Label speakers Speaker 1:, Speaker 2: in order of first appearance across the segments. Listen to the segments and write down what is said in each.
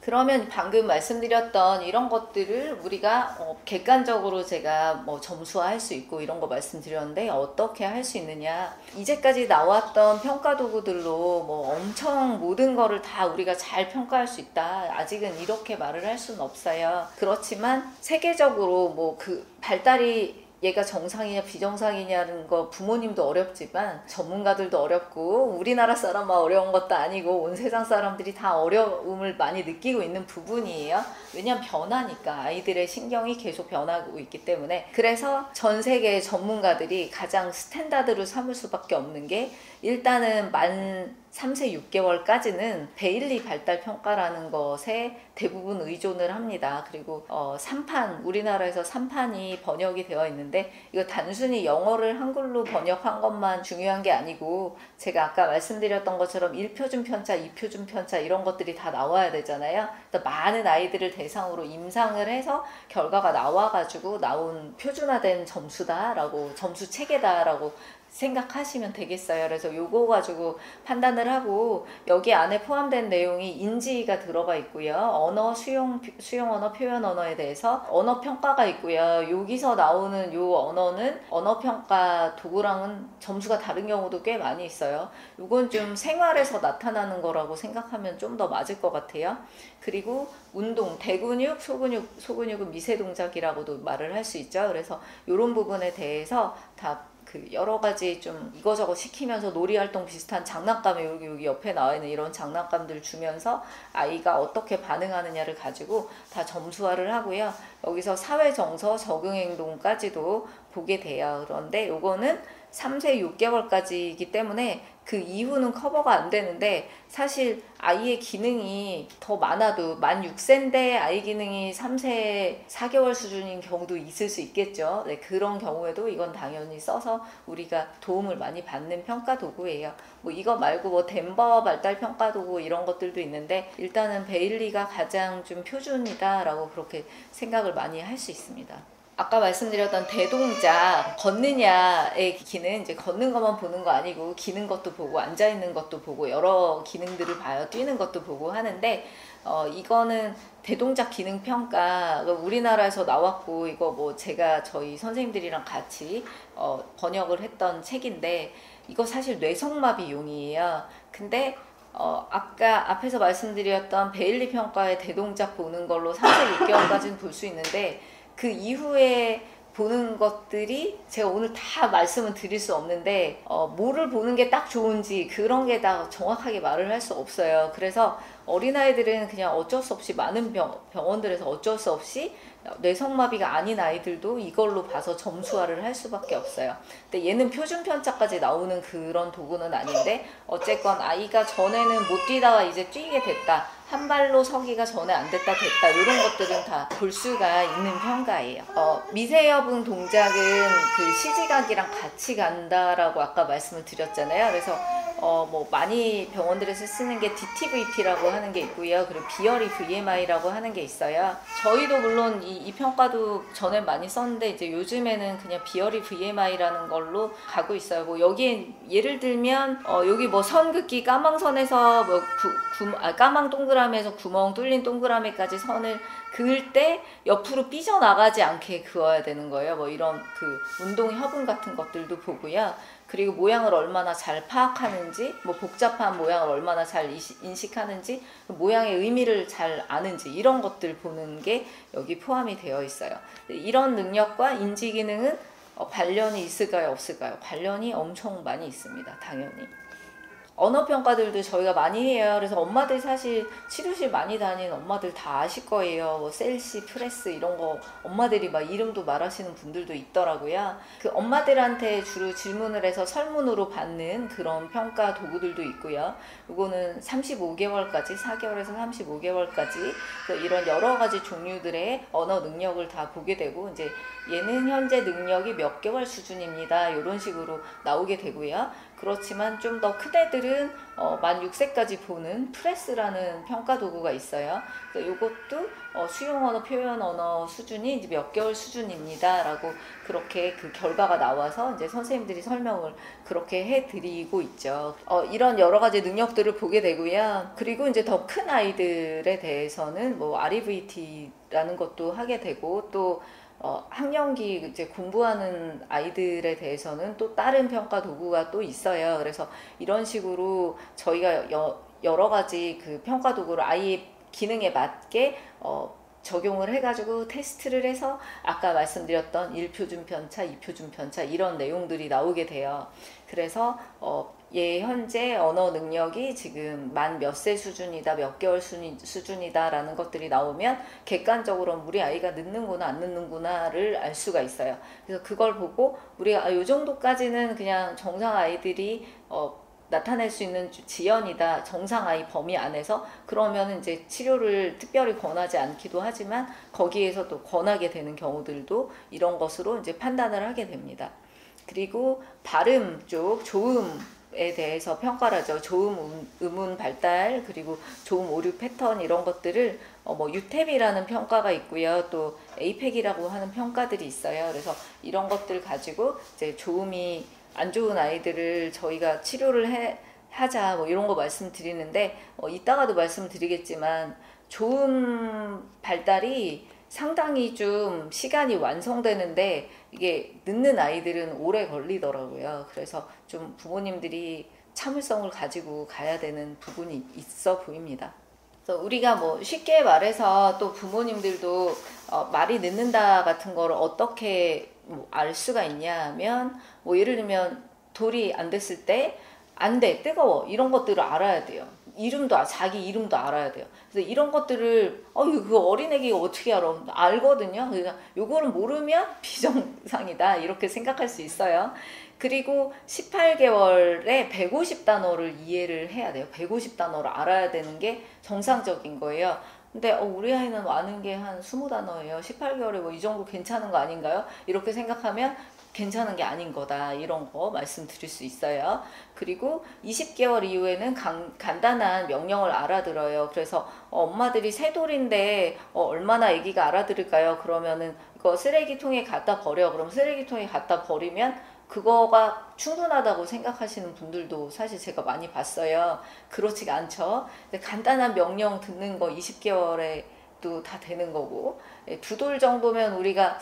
Speaker 1: 그러면 방금 말씀드렸던 이런 것들을 우리가 객관적으로 제가 뭐 점수화할 수 있고 이런 거 말씀드렸는데 어떻게 할 수 있느냐. 이제까지 나왔던 평가 도구들로 뭐 엄청 모든 거를 다 우리가 잘 평가할 수 있다. 아직은 이렇게 말을 할 수는 없어요. 그렇지만 세계적으로 뭐 그 발달이 얘가 정상이냐 비정상이냐는 거 부모님도 어렵지만 전문가들도 어렵고 우리나라 사람만 어려운 것도 아니고 온 세상 사람들이 다 어려움을 많이 느끼고 있는 부분이에요. 왜냐면 변하니까 아이들의 신경이 계속 변하고 있기 때문에. 그래서 전 세계 전문가들이 가장 스탠다드로 삼을 수밖에 없는 게 일단은 만 3세 6개월까지는 베일리 발달 평가라는 것에 대부분 의존을 합니다. 그리고 3판, 우리나라에서 3판이 번역이 되어 있는데 이거 단순히 영어를 한글로 번역한 것만 중요한 게 아니고 제가 아까 말씀드렸던 것처럼 1표준 편차, 2표준 편차 이런 것들이 다 나와야 되잖아요. 그래서 많은 아이들을 대상으로 임상을 해서 결과가 나와가지고 나온 표준화된 점수다라고, 점수 체계다라고 생각하시면 되겠어요. 그래서 요거 가지고 판단을 하고 여기 안에 포함된 내용이 인지가 들어가 있고요. 언어, 수용 언어, 표현 언어에 대해서 언어 평가가 있고요. 여기서 나오는 요 언어는 언어 평가 도구랑은 점수가 다른 경우도 꽤 많이 있어요. 요건 좀 생활에서 나타나는 거라고 생각하면 좀 더 맞을 것 같아요. 그리고 운동, 대근육, 소근육은 미세 동작이라고도 말을 할 수 있죠. 그래서 요런 부분에 대해서 다 그 여러 가지 좀 이거저거 시키면서 놀이활동 비슷한 장난감에 여기 옆에 나와 있는 이런 장난감들 주면서 아이가 어떻게 반응하느냐를 가지고 다 점수화를 하고요. 여기서 사회정서, 적응행동까지도 보게 돼요. 그런데 요거는 3세 6개월까지이기 때문에 그 이후는 커버가 안 되는데 사실 아이의 기능이 더 많아도 만 6세인데 아이 기능이 3세 4개월 수준인 경우도 있을 수 있겠죠. 네, 그런 경우에도 이건 당연히 써서 우리가 도움을 많이 받는 평가 도구예요. 뭐 이거 말고 뭐 덴버 발달 평가 도구 이런 것들도 있는데 일단은 베일리가 가장 좀 표준이다라고 그렇게 생각을 많이 할 수 있습니다. 아까 말씀드렸던 대동작, 걷느냐의 기는 이제 걷는 것만 보는 거 아니고 기는 것도 보고 앉아 있는 것도 보고 여러 기능들을 봐요. 뛰는 것도 보고 하는데 이거는 대동작 기능 평가 우리나라에서 나왔고 이거 뭐 제가 저희 선생님들이랑 같이 번역을 했던 책인데 이거 사실 뇌성마비용이에요. 근데 아까 앞에서 말씀드렸던 베일리 평가의 대동작 보는 걸로 3세 6개월까지는 볼 수 있는데 그 이후에 보는 것들이 제가 오늘 다 말씀은 드릴 수 없는데 뭐를 보는 게 딱 좋은지 그런 게 다 정확하게 말을 할 수 없어요. 그래서 어린아이들은 그냥 어쩔 수 없이 많은 병원들에서 어쩔 수 없이 뇌성마비가 아닌 아이들도 이걸로 봐서 점수화를 할 수밖에 없어요. 근데 얘는 표준 편차까지 나오는 그런 도구는 아닌데 어쨌건 아이가 전에는 못 뛰다가 이제 뛰게 됐다. 한 발로 서기가 전에 안 됐다 됐다 이런 것들은 다 볼 수가 있는 평가예요. 미세여분 동작은 그 시지각이랑 같이 간다라고 아까 말씀을 드렸잖아요. 그래서 뭐 많이 병원들에서 쓰는 게 DTVP라고 하는 게 있고요. 그리고 비어리 VMI라고 하는 게 있어요. 저희도 물론 이 평가도 전에 많이 썼는데 이제 요즘에는 그냥 비어리 VMI라는 걸로 가고 있어요. 뭐 여기에 예를 들면 여기 뭐 선 긋기 까망선에서 뭐 까망 동그라미에서 구멍 뚫린 동그라미까지 선을 그을 때 옆으로 삐져나가지 않게 그어야 되는 거예요. 뭐 이런 그 운동 협응 같은 것들도 보고요. 그리고 모양을 얼마나 잘 파악하는지, 뭐 복잡한 모양을 얼마나 잘 인식하는지, 모양의 의미를 잘 아는지 이런 것들 보는 게 여기 포함이 되어 있어요. 이런 능력과 인지 기능은 관련이 있을까요, 없을까요? 관련이 엄청 많이 있습니다. 당연히. 언어 평가들도 저희가 많이 해요. 그래서 엄마들 사실 치료실 많이 다니는 엄마들 다 아실 거예요. 뭐 셀시, 프레스 이런 거 엄마들이 막 이름도 말하시는 분들도 있더라고요. 그 엄마들한테 주로 질문을 해서 설문으로 받는 그런 평가 도구들도 있고요. 이거는 35개월까지 4개월에서 35개월까지 이런 여러 가지 종류들의 언어 능력을 다 보게 되고 이제 얘는 현재 능력이 몇 개월 수준입니다. 이런 식으로 나오게 되고요. 그렇지만 좀 더 큰 애들은 만 6세까지 보는 프레스라는 평가 도구가 있어요. 그래서 이것도 수용 언어, 표현 언어 수준이 이제 몇 개월 수준입니다. 라고 그렇게 그 결과가 나와서 이제 선생님들이 설명을 그렇게 해드리고 있죠. 이런 여러 가지 능력들을 보게 되고요. 그리고 이제 더 큰 아이들에 대해서는 뭐 REVT라는 것도 하게 되고 또 학령기 이제 공부하는 아이들에 대해서는 또 다른 평가 도구가 또 있어요. 그래서 이런 식으로 저희가 여러 가지 그 평가 도구를 아이의 기능에 맞게 적용을 해가지고 테스트를 해서 아까 말씀드렸던 1표준 편차, 2표준 편차 이런 내용들이 나오게 돼요. 그래서 현재 언어 능력이 지금 만 몇 세 수준이다, 몇 개월 수준이다 라는 것들이 나오면 객관적으로 우리 아이가 늦는구나 안 늦는구나를 알 수가 있어요. 그래서 그걸 보고 우리가 이 정도까지는 그냥 정상 아이들이 나타낼 수 있는 지연이다, 정상 아이 범위 안에서, 그러면 이제 치료를 특별히 권하지 않기도 하지만 거기에서 또 권하게 되는 경우들도 이런 것으로 이제 판단을 하게 됩니다. 그리고 발음 쪽 조음에 대해서 평가를 하죠. 조음, 음운 발달, 그리고 조음 오류 패턴 이런 것들을 뭐 유탭이라는 평가가 있고요. 또 에이펙이라고 하는 평가들이 있어요. 그래서 이런 것들 가지고 이제 조음이 안 좋은 아이들을 저희가 치료를 하자 뭐 이런 거 말씀드리는데 이따가도 말씀드리겠지만 조음 발달이 상당히 좀 시간이 완성되는데 이게 늦는 아이들은 오래 걸리더라고요. 그래서 좀 부모님들이 참을성을 가지고 가야 되는 부분이 있어 보입니다. 그래서 우리가 뭐 쉽게 말해서 또 부모님들도 말이 늦는다 같은 거를 어떻게 알 수가 있냐면 뭐 예를 들면 돌이 안 됐을 때 안 돼, 뜨거워 이런 것들을 알아야 돼요. 자기 이름도 알아야 돼요. 그래서 이런 것들을 그 어린애가 어떻게 알거든요. 그러니까 요거를 모르면 비정상이다 이렇게 생각할 수 있어요. 그리고 18개월에 150단어를 이해를 해야 돼요. 150단어를 알아야 되는 게 정상적인 거예요. 근데 우리 아이는 아는 게 한 20단어예요. 18개월에 뭐 이 정도 괜찮은 거 아닌가요? 이렇게 생각하면 괜찮은 게 아닌 거다 이런 거 말씀드릴 수 있어요. 그리고 20개월 이후에는 간단한 명령을 알아들어요. 그래서 엄마들이 새돌인데 얼마나 아기가 알아들을까요? 그러면은 이거 쓰레기통에 갖다 버려. 그럼 쓰레기통에 갖다 버리면 그거가 충분하다고 생각하시는 분들도 사실 제가 많이 봤어요. 그렇지가 않죠. 간단한 명령 듣는 거 20개월에 또 다 되는 거고, 2돌 정도면 우리가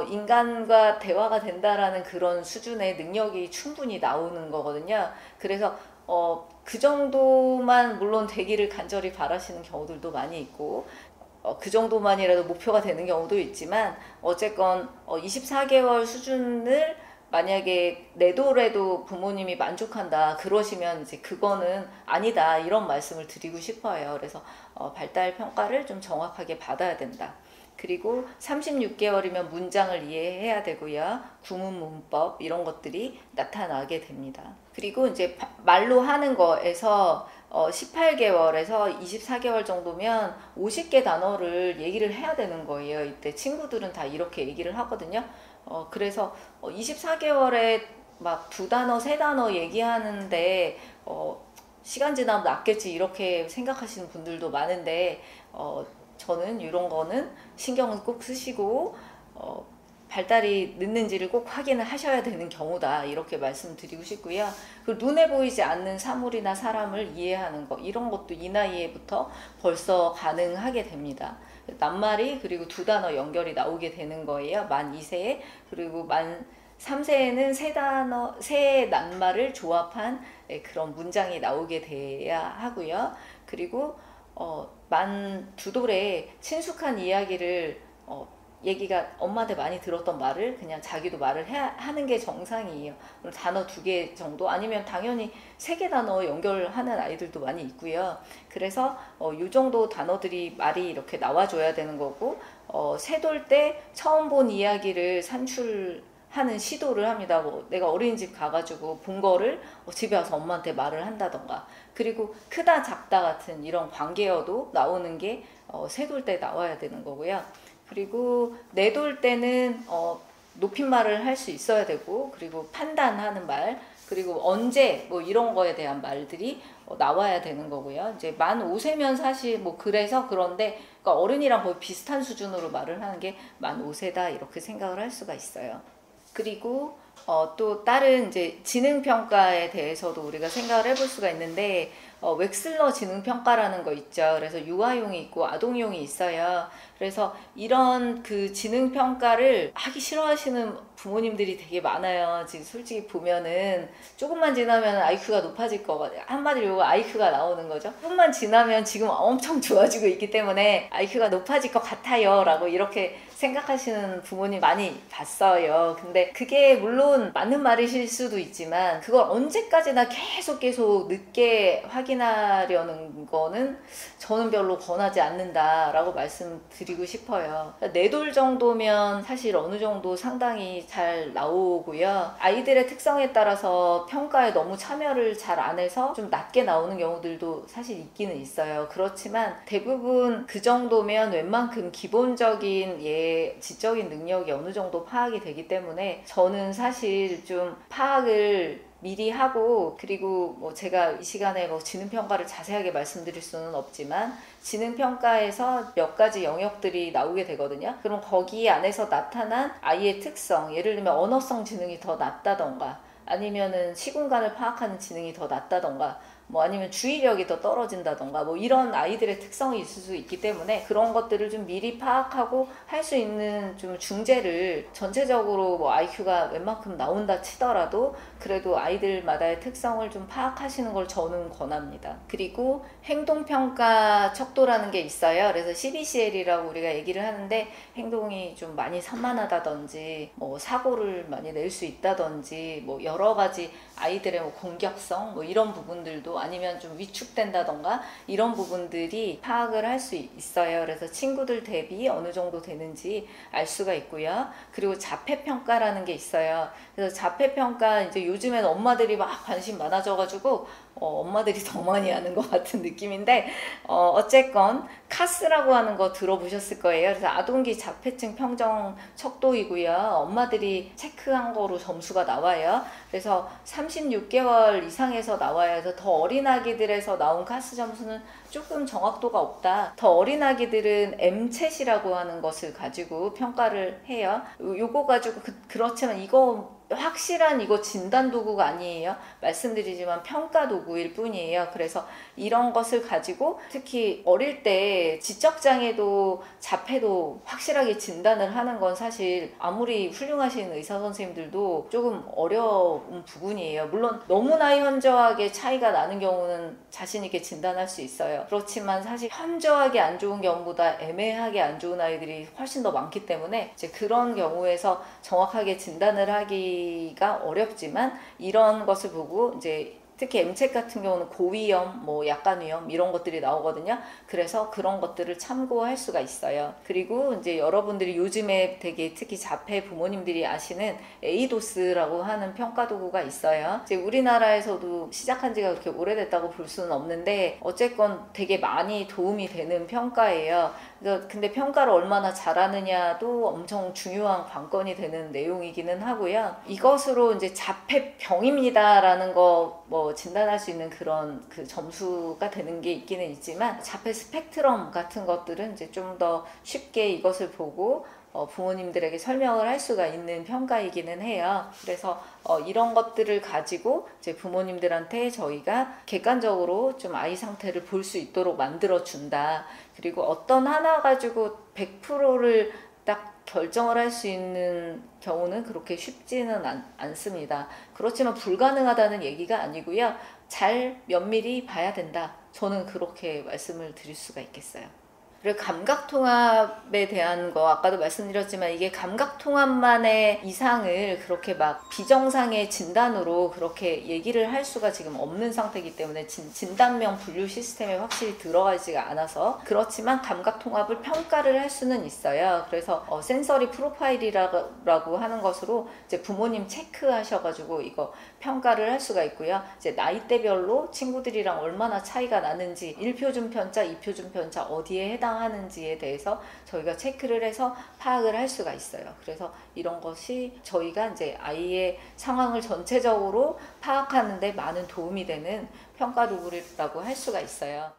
Speaker 1: 인간과 대화가 된다라는 그런 수준의 능력이 충분히 나오는 거거든요. 그래서 그 정도만 물론 되기를 간절히 바라시는 경우들도 많이 있고, 그 정도만이라도 목표가 되는 경우도 있지만 어쨌건 24개월 수준을 만약에 내돌에도 부모님이 만족한다 그러시면 이제 그거는 아니다 이런 말씀을 드리고 싶어요. 그래서 발달 평가를 좀 정확하게 받아야 된다. 그리고 36개월이면 문장을 이해해야 되고요. 구문 문법 이런 것들이 나타나게 됩니다. 그리고 이제 말로 하는 거에서 18개월에서 24개월 정도면 50개 단어를 얘기를 해야 되는 거예요. 이때 친구들은 다 이렇게 얘기를 하거든요. 그래서 24개월에 막 2단어, 3단어 얘기하는데 시간 지나면 낫겠지 이렇게 생각하시는 분들도 많은데 저는 이런 거는 신경을 꼭 쓰시고 발달이 늦는지를 꼭 확인을 하셔야 되는 경우다 이렇게 말씀드리고 싶고요. 그리고 눈에 보이지 않는 사물이나 사람을 이해하는 거 이런 것도 이 나이에부터 벌써 가능하게 됩니다. 낱말이 그리고 2단어 연결이 나오게 되는 거예요. 만 2세에 그리고 만 3세에는 세 낱말을 조합한 그런 문장이 나오게 돼야 하고요. 그리고 만 2돌에 친숙한 이야기를 얘기가 엄마한테 많이 들었던 말을 그냥 자기도 말을 하는 게 정상이에요. 단어 2개 정도 아니면 당연히 3개 단어 연결하는 아이들도 많이 있고요. 그래서 이 정도 단어들이 말이 이렇게 나와줘야 되는 거고 새돌 때 처음 본 이야기를 산출하는 시도를 합니다. 내가 어린이집 가가지고 본 거를 집에 와서 엄마한테 말을 한다던가 그리고 크다 작다 같은 이런 관계어도 나오는 게 새돌 때 나와야 되는 거고요. 그리고 내돌 때는 높임말을 할 수 있어야 되고 그리고 판단하는 말 그리고 언제 뭐 이런 거에 대한 말들이 나와야 되는 거고요. 이제 만 5세면 사실 뭐 그래서 그런데 그러니까 어른이랑 거의 비슷한 수준으로 말을 하는 게 만 5세다 이렇게 생각을 할 수가 있어요. 그리고 또 다른 이제 지능평가에 대해서도 우리가 생각을 해볼 수가 있는데 웩슬러 지능평가라는 거 있죠. 그래서 유아용이 있고 아동용이 있어요. 그래서 이런 그 지능평가를 하기 싫어하시는 부모님들이 되게 많아요. 지금 솔직히 보면은 조금만 지나면 IQ가 높아질 거거든요. 한마디로 IQ가 나오는 거죠. 조금만 지나면 지금 엄청 좋아지고 있기 때문에 IQ가 높아질 것 같아요 라고 이렇게 생각하시는 부모님 많이 봤어요. 근데 그게 물론 맞는 말이실 수도 있지만 그걸 언제까지나 계속 늦게 확인하려는 거는 저는 별로 권하지 않는다라고 말씀드리고 싶어요. 4돌 정도면 사실 어느 정도 상당히 잘 나오고요. 아이들의 특성에 따라서 평가에 너무 참여를 잘 안 해서 좀 낮게 나오는 경우들도 사실 있기는 있어요. 그렇지만 대부분 그 정도면 웬만큼 기본적인 지적인 능력이 어느 정도 파악이 되기 때문에 저는 사실 좀 파악을 미리 하고, 그리고 뭐 제가 이 시간에 뭐 지능평가를 자세하게 말씀드릴 수는 없지만 지능평가에서 몇 가지 영역들이 나오게 되거든요. 그럼 거기 안에서 나타난 아이의 특성, 예를 들면 언어성 지능이 더 낮다던가 아니면은 시공간을 파악하는 지능이 더 낮다던가 뭐 아니면 주의력이 더 떨어진다던가 뭐 이런 아이들의 특성이 있을 수 있기 때문에 그런 것들을 좀 미리 파악하고 할 수 있는 좀 중재를 전체적으로 뭐 IQ가 웬만큼 나온다 치더라도 그래도 아이들마다의 특성을 좀 파악하시는 걸 저는 권합니다. 그리고 행동평가 척도라는 게 있어요. 그래서 CBCL이라고 우리가 얘기를 하는데 행동이 좀 많이 산만하다든지 뭐 사고를 많이 낼 수 있다든지 뭐 여러 가지 아이들의 뭐 공격성 뭐 이런 부분들도 아니면 좀 위축된다던가 이런 부분들이 파악을 할 수 있어요. 그래서 친구들 대비 어느 정도 되는지 알 수가 있고요. 그리고 자폐평가라는 게 있어요. 그래서 자폐평가 이제 요즘엔 엄마들이 막 관심 많아져가지고 엄마들이 더 많이 하는 것 같은 느낌인데 어쨌건 카스라고 하는 거 들어보셨을 거예요. 그래서 아동기 자폐증 평정 척도이고요. 엄마들이 체크한 거로 점수가 나와요. 그래서 36개월 이상에서 나와요. 그래서 더 어린 아기들에서 나온 카스 점수는 조금 정확도가 없다. 더 어린 아기들은 M챗이라고 하는 것을 가지고 평가를 해요. 요거 가지고 그렇지만 이거 확실한 이거 진단 도구가 아니에요. 말씀드리지만 평가 도구일 뿐이에요. 그래서 이런 것을 가지고 특히 어릴 때 지적장애도 자폐도 확실하게 진단을 하는 건 사실 아무리 훌륭하신 의사 선생님들도 조금 어려운 부분이에요. 물론 너무나 현저하게 차이가 나는 경우는 자신 있게 진단할 수 있어요. 그렇지만 사실 현저하게 안 좋은 경우보다 애매하게 안 좋은 아이들이 훨씬 더 많기 때문에 이제 그런 경우에서 정확하게 진단을 하기가 어렵지만 이런 것을 보고 이제 특히 M책 같은 경우는 고위험, 뭐 약간 위험 이런 것들이 나오거든요. 그래서 그런 것들을 참고할 수가 있어요. 그리고 이제 여러분들이 요즘에 되게 특히 자폐 부모님들이 아시는 에이도스라고 하는 평가 도구가 있어요. 이제 우리나라에서도 시작한 지가 그렇게 오래됐다고 볼 수는 없는데 어쨌건 되게 많이 도움이 되는 평가예요. 근데 평가를 얼마나 잘하느냐도 엄청 중요한 관건이 되는 내용이기는 하고요. 이것으로 이제 자폐병입니다라는 거 뭐 진단할 수 있는 그런 그 점수가 되는 게 있기는 있지만 자폐 스펙트럼 같은 것들은 이제 좀 더 쉽게 이것을 보고 부모님들에게 설명을 할 수가 있는 평가이기는 해요. 그래서 이런 것들을 가지고 이제 부모님들한테 저희가 객관적으로 좀 아이 상태를 볼 수 있도록 만들어 준다. 그리고 어떤 하나 가지고 100%를 딱 결정을 할 수 있는 경우는 그렇게 쉽지는 않습니다. 그렇지만 불가능하다는 얘기가 아니고요. 잘 면밀히 봐야 된다. 저는 그렇게 말씀을 드릴 수가 있겠어요. 그리고 감각통합에 대한 거 아까도 말씀드렸지만 이게 감각통합만의 이상을 그렇게 막 비정상의 진단으로 그렇게 얘기를 할 수가 지금 없는 상태이기 때문에 진단명 분류 시스템에 확실히 들어가지가 않아서 그렇지만 감각통합을 평가를 할 수는 있어요. 그래서 센서리 프로파일이라고 하는 것으로 이제 부모님 체크하셔가지고 이거 평가를 할 수가 있고요. 이제 나이대별로 친구들이랑 얼마나 차이가 나는지 1표준 편차, 2표준 편차 어디에 해당 해당하는지에 대해서 저희가 체크를 해서 파악을 할 수가 있어요. 그래서 이런 것이 저희가 이제 아이의 상황을 전체적으로 파악하는데 많은 도움이 되는 평가 도구라고 할 수가 있어요.